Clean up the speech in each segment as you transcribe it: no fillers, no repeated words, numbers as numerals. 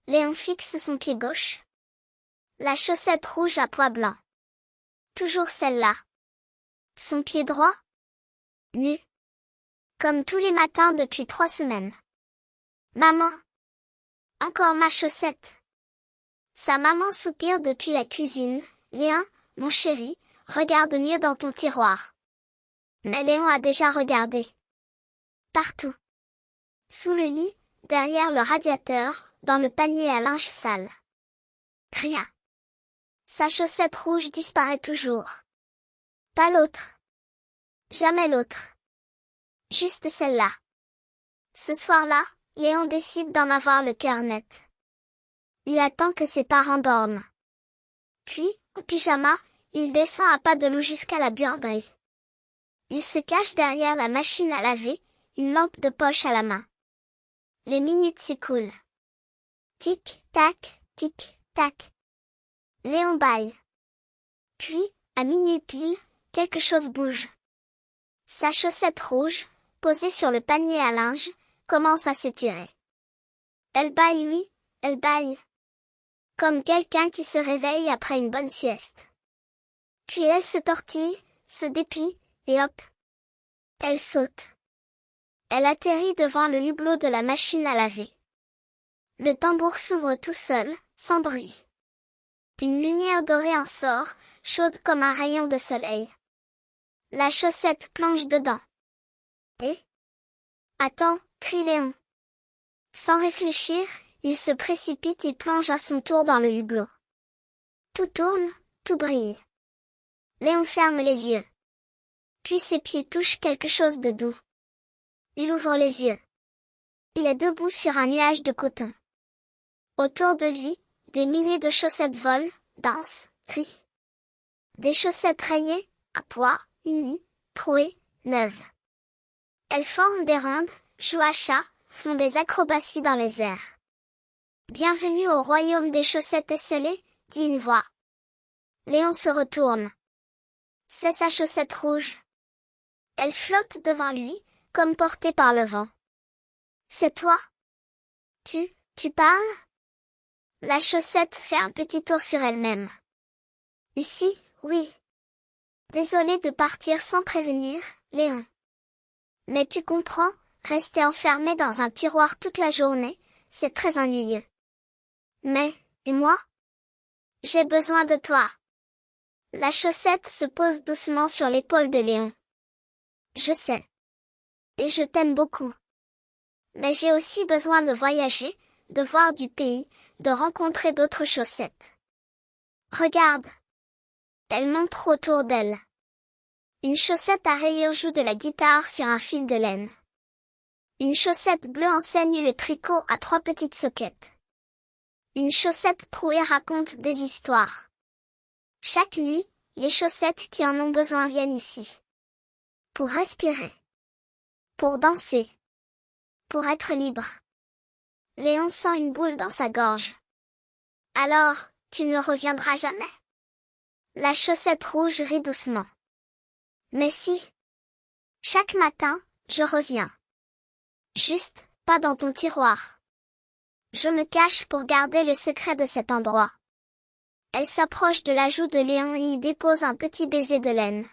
Léon fixe son pied gauche. La chaussette rouge à pois blancs. Toujours celle-là. Son pied droit. Nu. Comme tous les matins depuis 3 semaines. Maman. Encore ma chaussette. Sa maman soupire depuis la cuisine. Léon, mon chéri, regarde mieux dans ton tiroir. Mais Léon a déjà regardé. Partout. Sous le lit, derrière le radiateur, dans le panier à linge sale. Rien. Sa chaussette rouge disparaît toujours. Pas l'autre. Jamais l'autre. Juste celle-là. Ce soir-là, Léon décide d'en avoir le cœur net. Il attend que ses parents dorment. Puis, en pyjama, il descend à pas de loup jusqu'à la buanderie. Il se cache derrière la machine à laver, une lampe de poche à la main. Les minutes s'écoulent. Tic, tac, tic, tac. Léon bâille. Puis, à minuit pile, quelque chose bouge. Sa chaussette rouge, posée sur le panier à linge, commence à s'étirer. Elle bâille, oui, elle bâille. Comme quelqu'un qui se réveille après une bonne sieste. Puis elle se tortille, se déplie, et hop. Elle saute. Elle atterrit devant le hublot de la machine à laver. Le tambour s'ouvre tout seul, sans bruit. Une lumière dorée en sort, chaude comme un rayon de soleil. La chaussette plonge dedans. Et... Attends, crie Léon. Sans réfléchir, il se précipite et plonge à son tour dans le hublot. Tout tourne, tout brille. Léon ferme les yeux. Puis ses pieds touchent quelque chose de doux. Il ouvre les yeux. Il est debout sur un nuage de coton. Autour de lui, des milliers de chaussettes volent, dansent, crient. Des chaussettes rayées, à pois, unies, trouées, neuves. Elles forment des rondes, jouent à chat, font des acrobaties dans les airs. Bienvenue au royaume des chaussettes esselées, dit une voix. Léon se retourne. C'est sa chaussette rouge. Elle flotte devant lui, comme portée par le vent. C'est toi? Tu parles? La chaussette fait un petit tour sur elle-même. Ici, oui. Désolé de partir sans prévenir, Léon. Mais tu comprends, rester enfermé dans un tiroir toute la journée, c'est très ennuyeux. Mais, et moi? J'ai besoin de toi. La chaussette se pose doucement sur l'épaule de Léon. Je sais. Et je t'aime beaucoup. Mais j'ai aussi besoin de voyager, de voir du pays, de rencontrer d'autres chaussettes. Regarde. Elle montre autour d'elle. Une chaussette à rayures joue de la guitare sur un fil de laine. Une chaussette bleue enseigne le tricot à 3 petites soquettes. Une chaussette trouée raconte des histoires. Chaque nuit, les chaussettes qui en ont besoin viennent ici. Pour respirer. Pour danser. Pour être libre. Léon sent une boule dans sa gorge. Alors, tu ne reviendras jamais? La chaussette rouge rit doucement. Mais si. Chaque matin, je reviens. Juste, pas dans ton tiroir. Je me cache pour garder le secret de cet endroit. Elle s'approche de la joue de Léon et y dépose un petit baiser de laine.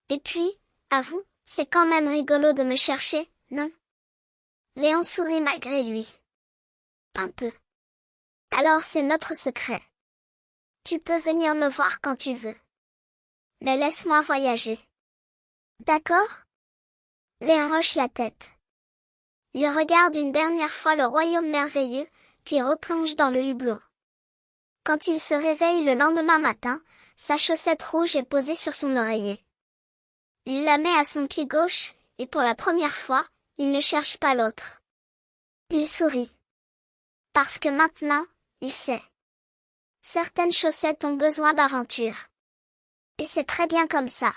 Et puis, avoue, c'est quand même rigolo de me chercher, non? Léon sourit malgré lui. Un peu. Alors c'est notre secret. Tu peux venir me voir quand tu veux. Mais laisse-moi voyager. D'accord? Léon hoche la tête. Il regarde une dernière fois le royaume merveilleux, puis replonge dans le hublot. Quand il se réveille le lendemain matin, sa chaussette rouge est posée sur son oreiller. Il la met à son pied gauche, et pour la première fois, il ne cherche pas l'autre. Il sourit. Parce que maintenant, il sait. Certaines chaussettes ont besoin d'aventure. Et c'est très bien comme ça.